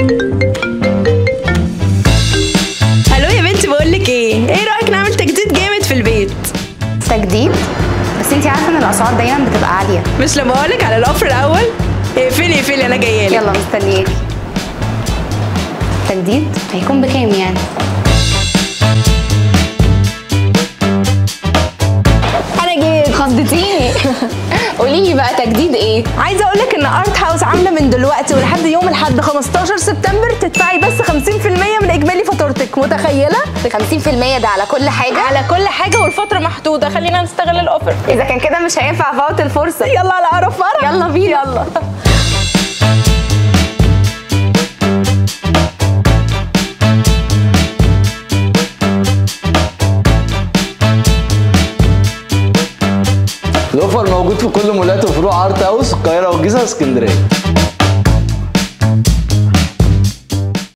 الو يا بنتي، بقول لك ايه رايك نعمل تجديد جامد في البيت؟ تجديد؟ بس انتي عارفه ان الاسعار دايما بتبقى عاليه. مش لما اقول لك على الاوفر الاول؟ اقفلي انا جايه لك. يلا مستنياكي. تجديد هيكون بكام يعني؟ انا جيت. خضتيني. قولي لي بقى تجديد ايه؟ عايزه اقول لك ان ارت هاوس عامله من دلوقتي ولحد يوم الاحد 15 سبتمبر تدفعي بس 50% من اجمالي فاتورتك. متخيله؟ 50% ده على كل حاجه؟ على كل حاجه، والفتره محدوده. خلينا نستغل الاوفر. اذا كان كده مش هينفع افوت الفرصه. يلا على اقرب فرع. يلا بينا. يلا. الاوفر موجود في كل مولات وفروع ارت هاوس القاهره والجيزه واسكندريه.